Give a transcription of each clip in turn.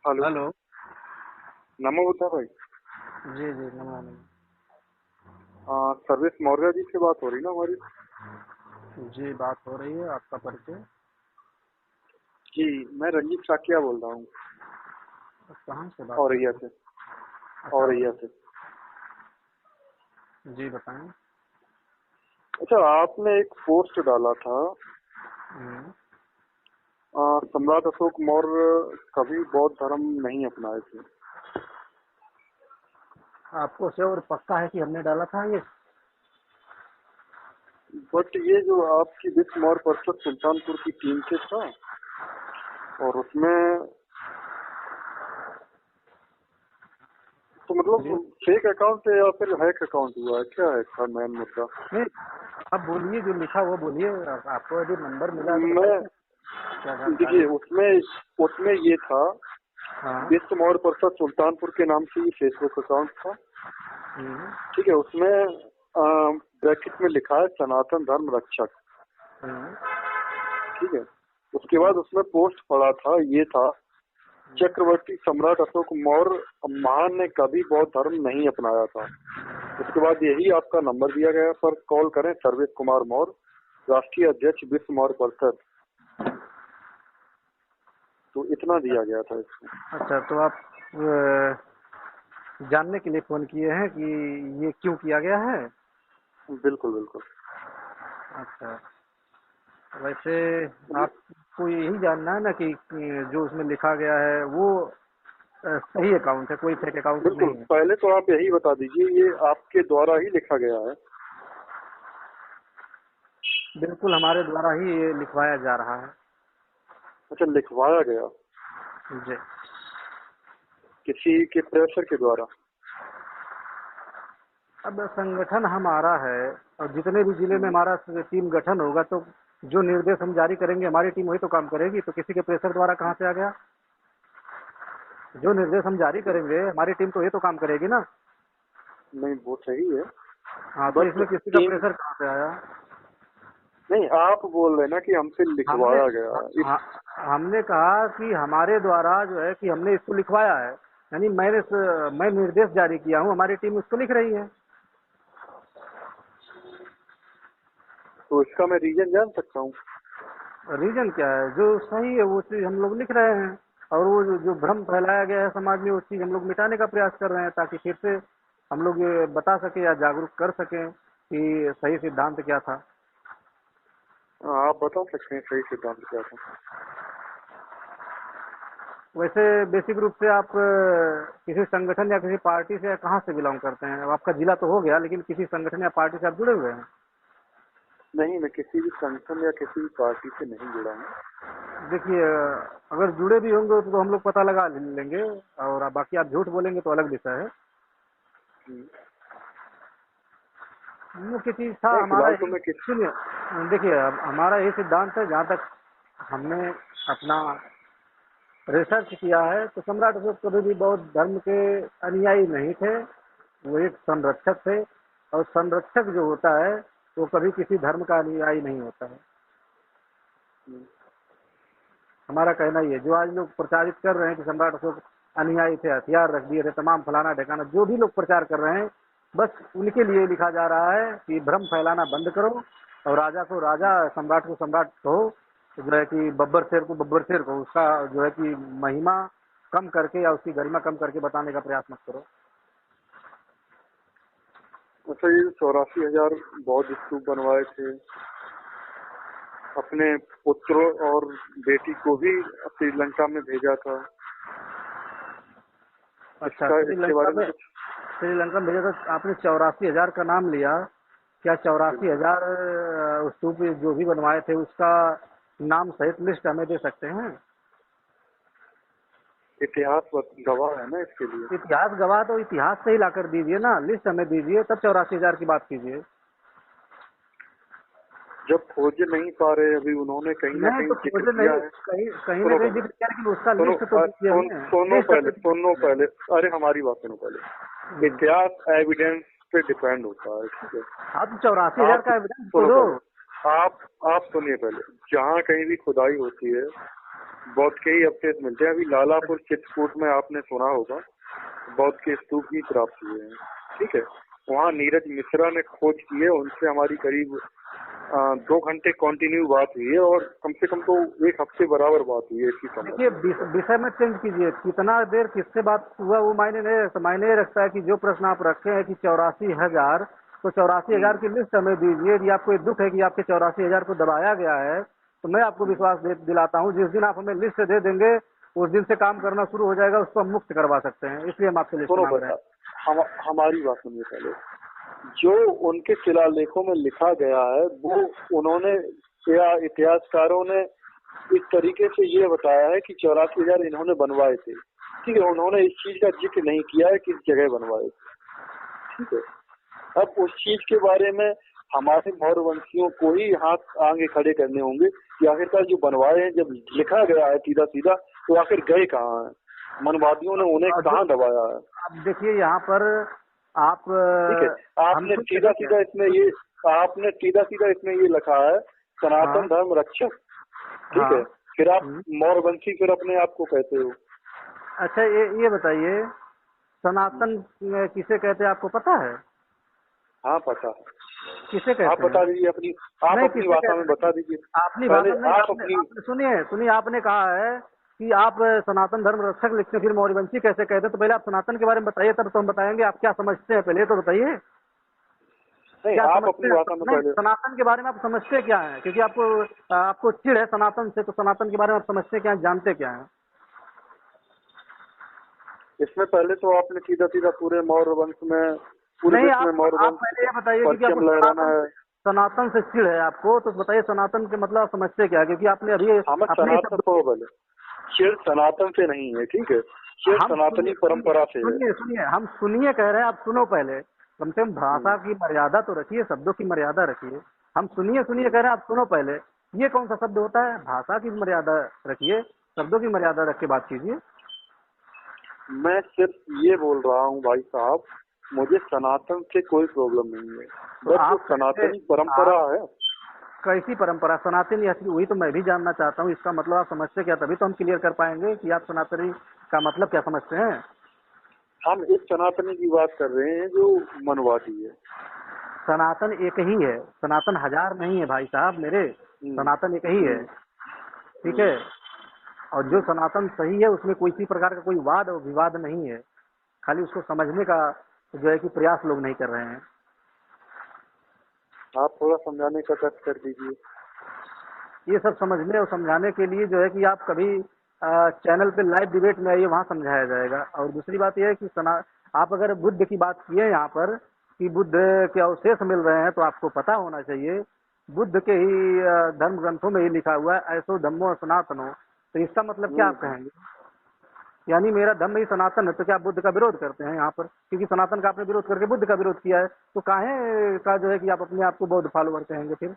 Hello. Hello. नमो बुद्धा भाई। जी जी, Namo Namo. Service Maurya ji से बात हो रही ना हमारी? जी, बात हो रही है। आपका परिचय? जी, मैं रंजीत साकिया बोल रहा हूँ। कहाँ से बात कर औरैया रहे हैं? से। अच्छा, औरैया और से। जी बताएं। अच्छा, आपने एक पोस्ट डाला था। हम्म, सम्राट अशोक मौर्य कभी बौद्ध धर्म नहीं अपनाए थे। आपको श्योर पक्का है कि हमने डाला था ये? बट ये जो आपकी विश्व मौर्य परिषद सुल्तानपुर की टीम से था, और उसमें तो बोलिए। मतलब फेक अकाउंट है या फिर हैक अकाउंट हुआ है? क्या है इसका मेन मुद्दा? नहीं, आप बोलिए, जो लिखा हुआ बोलिए। आपको यदि नंबर मिला है तो मैं बताइए, क्या जानकारी देखिए, है? उसमें उसमें ये था, हाँ। विश्व मौर्य परिषद सुल्तानपुर के नाम से ये फेसबुक अकाउंट था। हम्म, ठीक है, उसमें ब्रैकेट में लिखा है सनातन धर्म रक्षक। हम्म, ठीक है, उसके बाद उसमें पोस्ट पड़ा था, ये था, चक्रवर्ती सम्राट अशोक मौर्य महान ने कभी बौद्ध धर्म नहीं अपनाया था। उसके बाद यही आपका नंबर दिया गया पर कॉल करें, सर्वेश कुमार मौर्य, राष्ट्रीय अध्यक्ष विश्व मौर्य परिषद। तो इतना दिया गया था इसमें। अच्छा, तो आप जानने के लिए फोन किए हैं कि ये क्यों किया गया है? बिल्कुल बिल्कुल। अच्छा, वैसे मतलब आपको यही जानना है ना कि जो उसमें लिखा गया है वो सही अकाउंट है, कोई फेक अकाउंट बिल्कुल, नहीं है? पहले तो आप यही बता दीजिए, ये आपके द्वारा ही लिखा गया है? बिल्कुल, हमारे द्वारा ही ये लिखवाया जा रहा है। अच्छा, लिखवाया गया जी। किसी के प्रेशर के द्वारा? अब संगठन हमारा है, और जितने भी जिले में हमारा टीम गठन होगा तो जो निर्देश हम जारी करेंगे हमारी टीम वही तो काम करेगी। तो किसी के प्रेशर द्वारा कहाँ से आ गया? जो निर्देश हम जारी करेंगे हमारी टीम तो ये तो काम करेगी ना। नहीं, वो सही है, हाँ, तो बट इसमें किसी का टीम प्रेशर कहाँ से आया? नहीं, आप बोल रहे ना कि हमसे हमने लिखवाया गया इस। हाँ, हमने कहा कि हमारे द्वारा जो है कि हमने इसको लिखवाया है, यानी मैं निर्देश जारी किया हूँ, हमारी टीम उसको लिख रही है। तो इसका मैं रीजन जान सकता हूँ? रीजन क्या है? जो सही है वो चीज हम लोग लिख रहे हैं, और वो जो भ्रम फैलाया गया है समाज में, उस चीज हम लोग मिटाने का प्रयास कर रहे हैं, ताकि फिर से हम लोग ये बता सके या जागरूक कर सकें कि सही सिद्धांत क्या था। आप बता सकते हैं सही सिद्धांत क्या था? वैसे बेसिक रूप से आप किसी संगठन या किसी पार्टी से या कहाँ से बिलोंग करते हैं? आपका जिला तो हो गया, लेकिन किसी संगठन या पार्टी से आप जुड़े हुए हैं? नहीं, मैं किसी भी संगठन या किसी भी पार्टी से नहीं जुड़ा हूँ। देखिए, अगर जुड़े भी होंगे तो हम लोग पता लगा लेंगे, और बाकी आप झूठ बोलेंगे तो अलग विषय है। हम्म। मुख्य चीज था नहीं, हमारा फिलहाल तो यही। मैं किस। सुनिए, देखिए, अब हमारा यही सिद्धांत है, जहाँ तक हमने अपना रिसर्च किया है, तो सम्राट अशोक कभी भी बौद्ध धर्म के अनुयायी नहीं थे। वो एक संरक्षक थे, और संरक्षक जो होता है वो कभी किसी धर्म का अनुयायी नहीं होता है। हम्म। हमारा कहना ये है, जो आज लोग प्रचारित कर रहे हैं कि सम्राट अशोक अनुयायी थे, हथियार रख दिए थे, तमाम फलाना ढकाना, जो भी लोग प्रचार कर रहे हैं, बस उनके लिए लिखा जा रहा है कि भ्रम फैलाना बंद करो, और राजा को राजा, सम्राट को सम्राट कहो, जो है कि बब्बर शेर को बब्बर शेर को, उसका जो है कि महिमा कम करके या उसकी गरिमा कम करके बताने का प्रयास मत करो। अच्छा, ये 84,000 बौद्ध स्तूप बनवाए थे, अपने पुत्रों और बेटी को भी श्रीलंका में भेजा था, अच्छा, इसका इसके बारे में कुछ? श्रीलंका में भेजा था आपने? 84,000 का नाम लिया। क्या चौरासी बिल्कुल। हजार स्तूप जो भी बनवाए थे उसका नाम सहित लिस्ट हमें दे सकते हैं? इतिहास गवाह है ना इसके लिए। इतिहास गवाह तो इतिहास से ही लाकर दीजिए ना, लिस्ट हमें दीजिए, तब 84,000 की बात कीजिए। जब खोज नहीं पा रहे, अभी उन्होंने कहीं ना नहीं कहीं तो जिक्र खोज किया नहीं, है। कहीं कहीं ना सुनो कहीं पहले, जिक्र किया, लेकिन उसका सुनो लिस्ट तो दीजिए हमें, सुनो लिस्ट पहले, हमें दीजिए। अरे हमारी बात सुनो पहले। इतिहास एविडेंस पे डिपेंड होता है, ठीक है? आप 84,000 आप का एविडेंस तो सुनो दो। पहले, आप सुनिए पहले। जहाँ कहीं भी खुदाई होती है, बौद्ध के ही अपडेट मिलते हैं। अभी लालापुर चित्रकूट में आपने सुना होगा बौद्ध के स्तूप भी प्राप्त हुए हैं, ठीक है। वहाँ नीरज मिश्रा ने खोज की है, उनसे हमारी करीब 2 घंटे कंटिन्यू बात हुई है और कम से कम तो 1 हफ्ते बराबर बात हुई है इसी समय। देखिए विषय में चेंज कीजिए, कितना देर किससे बात हुआ वो मायने नहीं रखता। मायने ये रखता है कि जो प्रश्न आप रखे हैं कि 84,000, तो 84,000 की लिस्ट हमें दीजिए। यदि आपको दुख है कि आपके 84,000 को दबाया गया है तो मैं आपको विश्वास दिलाता हूँ, जिस दिन आप हमें लिस्ट दे देंगे उस दिन से काम करना शुरू हो जाएगा, उसको हम मुक्त करवा सकते हैं। इसलिए हम आपसे लिस्ट मांग रहे हैं। हमारी बात सुनिए पहले। जो उनके शिलालेखों में लिखा गया है वो उन्होंने या इतिहासकारों ने इस तरीके से ये बताया है कि 84,000 इन्होंने बनवाए थे, ठीक है। उन्होंने इस चीज का जिक्र नहीं किया है किस जगह बनवाए थे, ठीक है। अब उस चीज के बारे में हमारे मौर्यवंशियों को ही हाथ आगे खड़े करने होंगे कि आखिरकार जो बनवाए हैं, जब लिखा गया है सीधा सीधा, तो आखिर गए कहाँ हैं, मनवादियों ने उन्हें कहाँ दबाया है। अब देखिए यहाँ पर आप, ठीक है, आपने सीधा सीधा इसमें ये लिखा है सनातन धर्म रक्षक, ठीक है। फिर आप मौर्यवंशी फिर अपने आप को कहते हो। अच्छा ये बताइए, सनातन किसे कहते हैं आपको पता है? हाँ पता है। किसे कहते हैं? आप बता दीजिए अपनी भाषा में बता दीजिए। अपनी भाषा में आप सुनिए, आपने कहा है कि आप सनातन धर्म रक्षक लिखते, फिर मौर्यवंशी कैसे कहते हैं? तो पहले आप सनातन के बारे में बताइए, तब तो हम बताएंगे आप क्या समझते हैं। पहले तो बताइए आप अपनी भाषा में पहले सनातन के बारे में आप समझते क्या है, क्योंकि आपको चिढ़ है सनातन से, तो सनातन के बारे में आप समझते क्या है, जानते क्या है? इसमें पहले तो आपने सीधा सीधा पूरे मौर्य वंश में आप पहले ये बताइए कि आपको सनातन से चिढ़ है आपको, तो बताइए सनातन के मतलब आप समझते क्या है, क्योंकि आपने अभी सनातन तो बोले चिढ़ सनातन से नहीं है, ठीक है। चिढ़ सनातनी परंपरा से है। सुनिए हम सुनिए कह रहे हैं, आप सुनो पहले, कम से कम भाषा की मर्यादा तो रखिए, शब्दों की मर्यादा रखिए। हम सुनिए कह रहे हैं, आप सुनो पहले। ये कौन सा शब्द होता है? भाषा की मर्यादा रखिए, शब्दों की मर्यादा रख के बात कीजिए। मैं सिर्फ ये बोल रहा हूँ भाई साहब, मुझे सनातन से कोई प्रॉब्लम नहीं है, बस जो सनातनी परंपरा है। कैसी परंपरा? सनातनी वही तो मैं भी जानना चाहता हूँ। इसका मतलब आप समझते क्या, तभी तो हम क्लियर कर पाएंगे कि आप सनातनी का मतलब क्या समझते हैं। हम इस सनातनी की बात कर रहे हैं जो मनवादी है। सनातन एक ही है, सनातन हजार नहीं है भाई साहब मेरे, सनातन एक ही है, ठीक है। और जो सनातन सही है उसमें कोई सी प्रकार का कोई वाद और विवाद नहीं है, खाली उसको समझने का जो है कि प्रयास लोग नहीं कर रहे हैं। आप थोड़ा समझाने का कष्ट कर दीजिए। ये सब समझने और समझाने के लिए जो है कि आप कभी चैनल पे लाइव डिबेट में आइए, वहाँ समझाया जाएगा। और दूसरी बात यह है कि आप अगर बुद्ध की बात किए यहाँ पर कि बुद्ध के अवशेष मिल रहे हैं, तो आपको पता होना चाहिए बुद्ध के ही धर्म ग्रंथों में ही लिखा हुआ है ऐसो धम्मो सनातनो। तो इसका मतलब क्या आप कहेंगे? यानी मेरा धर्म ही सनातन है, तो क्या आप बुद्ध का विरोध करते हैं यहाँ पर? क्योंकि सनातन का आपने विरोध करके बुद्ध का विरोध किया है, तो काहे का जो है कि आप अपने आप को बौद्ध फॉलोअर कहेंगे? फिर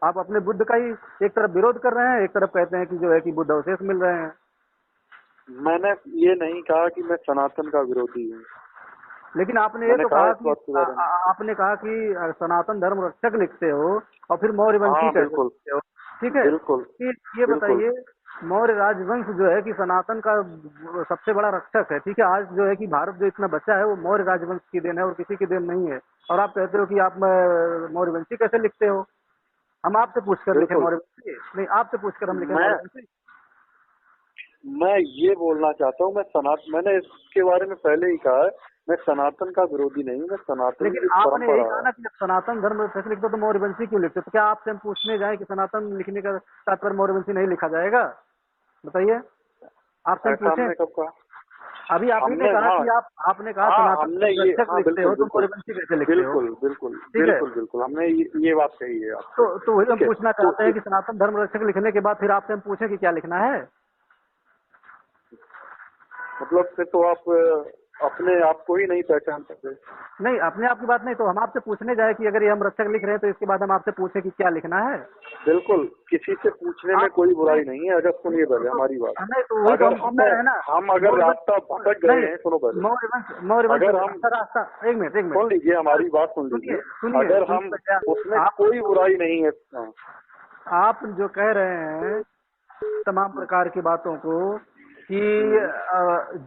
आप अपने बुद्ध का ही एक तरफ विरोध कर रहे हैं, एक तरफ कहते हैं कि जो है कि बुद्ध अवशेष मिल रहे हैं। मैंने ये नहीं कहा कि मैं सनातन का विरोधी हूँ, लेकिन आपने ये तो कहा कि आपने कहा कि सनातन धर्म रक्षक लिखते हो और फिर मौर्यवंशी कहते हो, ठीक है। बिल्कुल। ये बताइए, मौर्य राजवंश जो है कि सनातन का सबसे बड़ा रक्षक है, ठीक है। आज जो है कि भारत जो इतना बचा है वो मौर्य राजवंश की देन है और किसी की देन नहीं है। और आप कहते हो कि आप मौर्यवंशी कैसे लिखते हो? हम आपसे पूछकर लिखे मौर्यवंशी? नहीं, आपसे पूछकर हम लिखे मौर्यवंशी? मैं ये बोलना चाहता हूँ, मैंने इसके बारे में पहले ही कहा है, मैं सनातन का विरोधी नहीं हूँ, मैं सनातन। लेकिन आपने यही कहा ना कि सनातन धर्म रक्षक लिखते तो मौर्यवंशी क्यों लिखते? तो क्या आपसे हम पूछने जाए कि सनातन लिखने का तात्पर्य मौर्यवंशी नहीं लिखा जाएगा? बताइए, आपसे पूछें। कब कहा? अभी आप ही ने कहा कि आपने कहा सनातन रक्षक लिखते हो तो मौर्यवंशी कैसे लिखते हो? बिल्कुल हमने ये बात कही है। तो वही हम पूछना चाहते हैं कि सनातन धर्म रक्षक लिखने के बाद फिर आपसे हम पूछें कि क्या लिखना है? मतलब फिर तो आप अपने आप को ही नहीं पहचान सकते। नहीं, अपने आप की बात नहीं, तो हम आपसे पूछने जाए कि अगर ये हम रक्षक लिख रहे हैं तो इसके बाद हम आपसे पूछे कि क्या लिखना है। बिल्कुल, किसी से पूछने में कोई बुराई नहीं है, अगर सुनिए पहले हमारी बात। नहीं तो वही हम अगर रास्ता भटक गए हैं, सुनो पहले, अगर हम रास्ता एक मिनट सुन लीजिए, हमारी बात सुन लीजिए। अगर हम उसमें कोई बुराई नहीं है। आप जो कह रहे हैं तमाम प्रकार की बातों को कि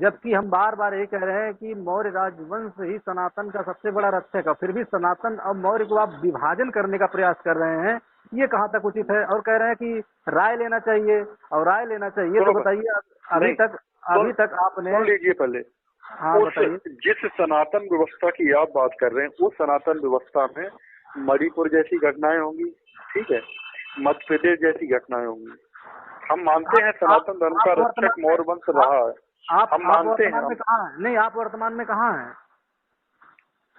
जबकि हम बार बार ये कह रहे हैं कि मौर्य राजवंश ही सनातन का सबसे बड़ा रक्षक है, फिर भी सनातन और मौर्य को आप विभाजन करने का प्रयास कर रहे हैं, ये कहाँ तक उचित है? और कह रहे हैं कि राय लेना चाहिए, और राय लेना चाहिए तो बताइए अभी तक आपने सुन लीजिए पहले। हाँ बताइए। जिस सनातन व्यवस्था की आप बात कर रहे हैं, उस सनातन व्यवस्था में मणिपुर जैसी घटनाएं होंगी, ठीक है, मध्य प्रदेश जैसी घटनाएं होंगी। हम मानते हैं सनातन धर्म का रक्षक मौर्य वंश रहा है, हम मानते हैं। नहीं, आप वर्तमान में कहाँ हैं?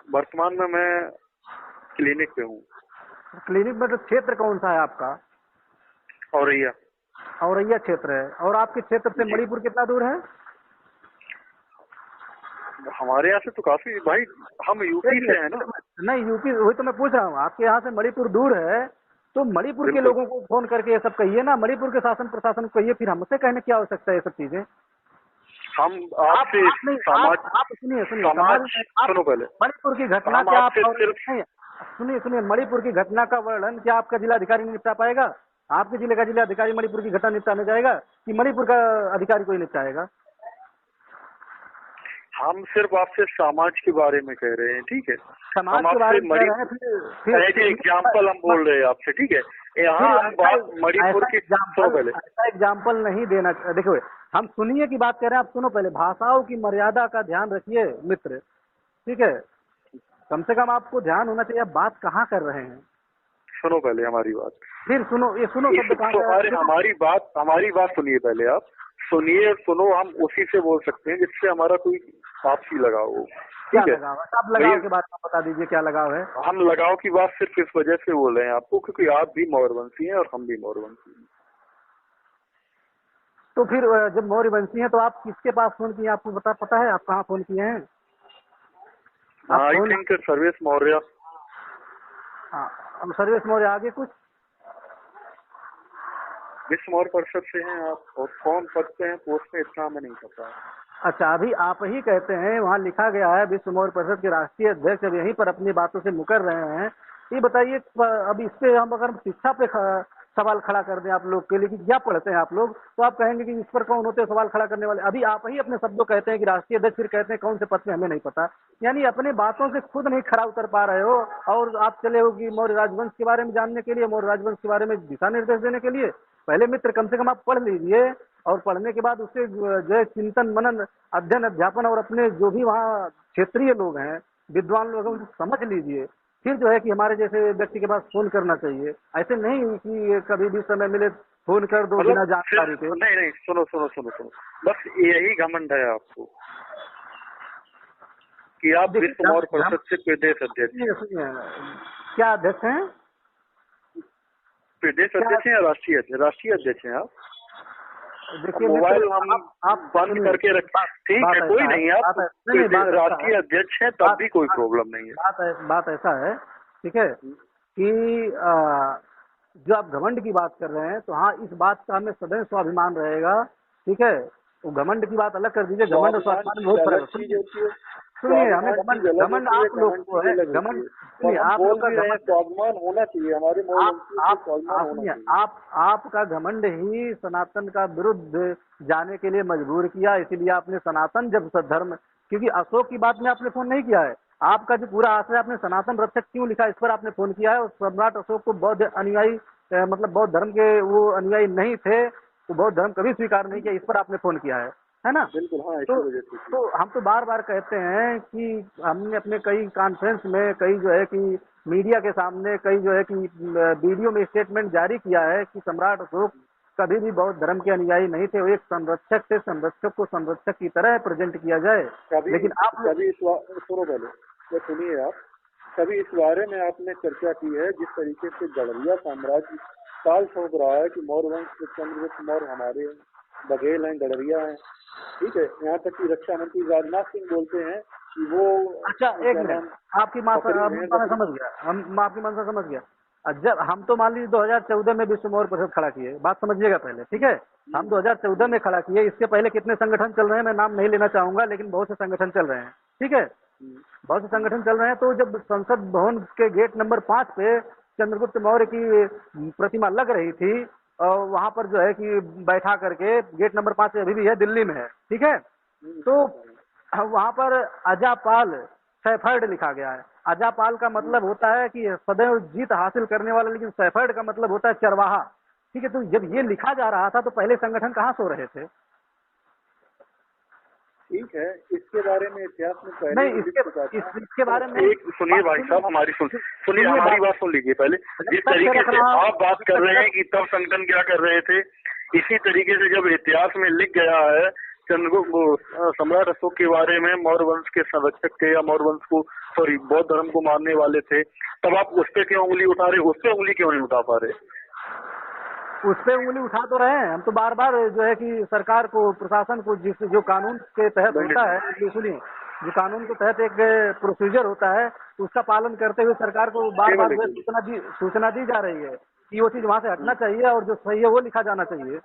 वर्तमान में मैं क्लिनिक पे हूँ। क्लिनिक में तो क्षेत्र कौन सा है आपका? औरैया। औरैया क्षेत्र है। और आपके क्षेत्र से मणिपुर कितना दूर है? हमारे यहाँ से तो काफी, भाई हम यूपी से हैं ना। नहीं, यूपी वही तो मैं पूछ रहा हूँ, आपके यहाँ से मणिपुर दूर है, तो मणिपुर के लोगों को फोन करके ये सब कहिए ना, मणिपुर के शासन प्रशासन को कहिए, फिर हमसे कहने की आवश्यकता है ये सब चीजें। हम आपसे आप सुनिए सुनो पहले, मणिपुर की घटना क्या आप सुनिए मणिपुर की घटना का वर्णन क्या आपका जिलाधिकारी नहीं निपटा पाएगा? आपके जिले का जिलाधिकारी मणिपुर की घटना निपटाने जाएगा कि मणिपुर का अधिकारी कोई निपटाएगा? हम सिर्फ आपसे समाज के बारे में कह रहे हैं, ठीक है। समाज के बारे में कह रहे हैं, फिर एग्जाम्पल हम बोल रहे हैं आपसे, ठीक है। यहाँ हम बात मणिपुर की, पहले ऐसा एग्जाम्पल नहीं देना। देखो, हम सुनिए की बात कर रहे हैं, आप सुनो पहले। भाषाओं की मर्यादा का ध्यान रखिए मित्र, ठीक है। कम से कम आपको ध्यान होना चाहिए, आप बात कहाँ कर रहे हैं। सुनो पहले हमारी बात, फिर सुनो, ये सुनो शब्द। हमारी बात सुनिए पहले, आप सुनिए, सुनो, हम उसी से बोल सकते हैं जिससे हमारा कोई आपसी लगाव हो, ठीक है। आप लगाव के बारे में बता दीजिए, क्या लगाव है? हम लगाव की बात सिर्फ इस वजह से बोल रहे हैं आपको क्योंकि आप भी मौर्यवंशी हैं और हम भी मौर्यवंशी हैं। तो फिर जब मौर्यवंशी हैं तो आप किसके पास फोन किए, आपको पता है आप कहाँ फोन किए हैं? I think Sarvesh Maurya. हाँ, सर्वेश मौर्य। आगे कुछ? विश्व मौर्य परिषद से हैं आप, और कौन पद पे हैं, पोस्ट में, इतना हमें नहीं पता। अच्छा, अभी आप ही कहते हैं, वहाँ लिखा गया है विश्व मौर्य परिषद के राष्ट्रीय अध्यक्ष, अब यहीं पर अपनी बातों से मुकर रहे हैं। ये बताइए, अब इस पे हम अगर शिक्षा पे सवाल खड़ा कर दें आप लोग के लिए कि क्या पढ़ते हैं आप लोग, तो आप कहेंगे कि इस पर कौन होते हैं सवाल खड़ा करने वाले। अभी आप ही अपने शब्दों कहते हैं कि राष्ट्रीय अध्यक्ष, फिर कहते हैं कौन से पद पे हमें नहीं पता। यानी अपने बातों से खुद नहीं खड़ा उतर पा रहे हो, और आप चले हो कि मौर्य राजवंश के बारे में जानने के लिए, मौर्य राजवंश के बारे में दिशा निर्देश देने के लिए। पहले मित्र कम से कम आप पढ़ लीजिए, और पढ़ने के बाद उससे जो है चिंतन मनन अध्ययन अध्यापन, और अपने जो भी वहाँ क्षेत्रीय लोग हैं, विद्वान लोग हैं, उनको समझ लीजिए। फिर जो है कि हमारे जैसे व्यक्ति के पास फोन करना चाहिए। ऐसे नहीं कि कभी भी समय मिले फोन कर दो बिना जानकारी के। नहीं, सुनो, बस यही घमंड है आपको कि आप विश्व मौर्य परिषद से प्रदेश अध्यक्ष। क्या अध्यक्ष हैं? प्रदेश अध्यक्ष हैं या राष्ट्रीय अध्यक्ष हैं आप? देखिए, मोबाइल हम बंद करके रखें, ठीक है, कोई नहीं, आप राष्ट्रीय अध्यक्ष हैं तब भी कोई प्रॉब्लम नहीं है। बात ऐसा है, ठीक है, कि जो आप घमंड की बात कर रहे हैं, तो हाँ, इस बात का हमें सदैव स्वाभिमान रहेगा, ठीक है। तो घमंड की बात अलग कर दीजिए, घमंड और स्वाभिमान में बहुत फर्क है। सुनिए, हमें घमंड आप लोग को है, घमंड आप लोग का स्वाभिमान होना चाहिए, हमारे आपका घमंड ही सनातन का विरुद्ध जाने के लिए मजबूर किया। इसीलिए आपने सनातन जब धर्म, क्योंकि अशोक की बात में आपने फोन नहीं किया है, आपका जो पूरा आशय आपने सनातन रक्षक क्यों लिखा, इस पर आपने फोन किया है। और सम्राट अशोक को बौद्ध अनुयायी, मतलब बौद्ध धर्म के वो अनुयायी नहीं थे, तो बौद्ध धर्म कभी स्वीकार नहीं किया, इस पर आपने फोन किया है ना? बिल्कुल, हाँ। तो हम तो बार बार कहते हैं कि हमने अपने कई कॉन्फ्रेंस में, कई जो है कि मीडिया के सामने, कई जो है कि वीडियो में स्टेटमेंट जारी किया है कि सम्राट अशोक कभी भी बौद्ध धर्म के अनुयायी नहीं थे, वो एक संरक्षक थे, संरक्षक को संरक्षक की तरह प्रेजेंट किया जाए। लेकिन आप सुनो पहले, तो सुनिए आप, कभी इस बारे में आपने चर्चा की है जिस तरीके से गढ़रिया साम्राज्य साल सौंप रहा है कि मौर्य वंश, चंद्रगुप्त मौर्य हमारे बघेल हैं, गढ़रिया हैं, ठीक है। यहाँ तक कि रक्षा मंत्री राजनाथ सिंह बोलते हैं कि वो, अच्छा एक मिनट, आपकी मंशा समझ गया, हम आपकी मंशा समझ गया। जब हम तो मान लीजिए 2014 में विश्व मौर्य परिषद खड़ा किए, बात समझिएगा पहले, ठीक है। हम 2014 में खड़ा किए, इससे पहले कितने संगठन चल रहे हैं मैं नाम नहीं लेना चाहूंगा, लेकिन बहुत से संगठन चल रहे हैं, ठीक है, बहुत से संगठन चल रहे हैं। तो जब संसद भवन के गेट नंबर 5 पे चंद्रगुप्त मौर्य की प्रतिमा लग रही थी, वहां पर जो है कि बैठा करके, गेट नंबर 5 अभी भी है, दिल्ली में है, ठीक है। तो वहां पर अजापाल सैफर्ड लिखा गया है। अजापाल का मतलब होता है कि सदैव जीत हासिल करने वाला, लेकिन सैफर्ड का मतलब होता है चरवाहा, ठीक है। तो जब ये लिखा जा रहा था तो पहले संगठन कहाँ सो रहे थे? ठीक है, इसके बारे में इतिहास में पहले नहीं, ही लिख चुका था। इसके बारे में एक सुनिए भाई साहब, सुनिए हमारी बात सुन लीजिए पहले। जिस तरीके से आप बात कर रहे हैं कि तब संगठन क्या कर रहे थे, इसी तरीके से जब इतिहास में लिख गया है सम्राट अशोक के बारे में, मौर्य वंश के संरक्षक थे या मौर्य वंश को, सॉरी, बौद्ध धर्म को मानने वाले थे, तब आप उस पे क्यों उंगली उठा रहे, उस पे उंगली क्यों नहीं उठा पा रहे? उस पे उंगली उठा तो रहे हैं हम, तो बार बार जो है कि सरकार को, प्रशासन को, जिस जो कानून के तहत होता है, सुनिए, जो कानून के तहत एक प्रोसीजर होता है, उसका पालन करते हुए सरकार को बार बार सूचना दी जा रही है कि वो चीज वहां से हटना चाहिए और जो सही है वो लिखा जाना चाहिए,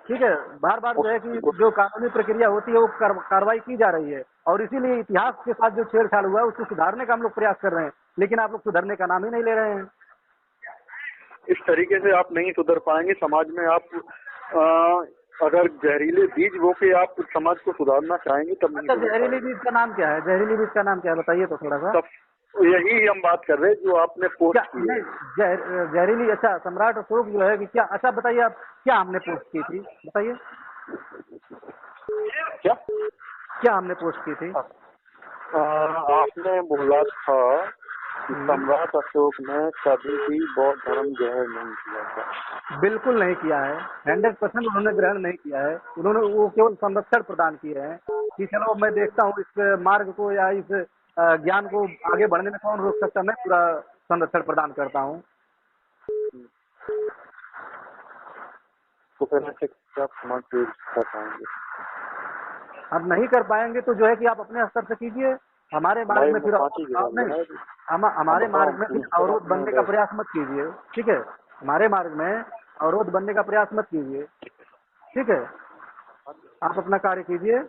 ठीक है। बार बार जो है कि जो कानूनी प्रक्रिया होती है वो कार्रवाई की जा रही है, और इसीलिए इतिहास के साथ जो छेड़छाड़ हुआ है उसको सुधारने का हम लोग प्रयास कर रहे हैं, लेकिन आप लोग सुधरने का नाम ही नहीं ले रहे हैं। इस तरीके से आप नहीं सुधर पाएंगे समाज में। आप अगर जहरीले बीज बो के आप समाज को सुधारना चाहेंगे तब नहीं। जहरीली बीज का नाम क्या है? जहरीली बीज का नाम क्या है, बताइए तो थोड़ा सा। यही हम बात कर रहे हैं जो आपने पोस्ट की है। जहरीली, अच्छा, सम्राट अशोक जो है कि क्या, अच्छा बताइए आप, क्या हमने पोस्ट की थी, बताइए क्या हमने पोस्ट की थी? आपने बोला था कि सम्राट अशोक ने कभी भी बौद्ध धर्म ग्रहण नहीं किया था। बिल्कुल नहीं किया है, 100% उन्होंने ग्रहण नहीं किया है। उन्होंने वो केवल संरक्षण प्रदान किए हैं कि चलो मैं देखता हूँ इस मार्ग को या इस ज्ञान को आगे बढ़ने में कौन रोक सकता, मैं पूरा संरक्षण प्रदान करता हूँ। तो फिर ऐसे आप समाज को कर पाएंगे? आप नहीं कर पाएंगे तो जो है कि आप अपने स्तर से कीजिए, हमारे मार्ग में फिर हमारे मार्ग में अवरोध बनने का प्रयास मत कीजिए, ठीक है। हमारे मार्ग में अवरोध बनने का प्रयास मत कीजिए, ठीक है। आप अपना कार्य कीजिए।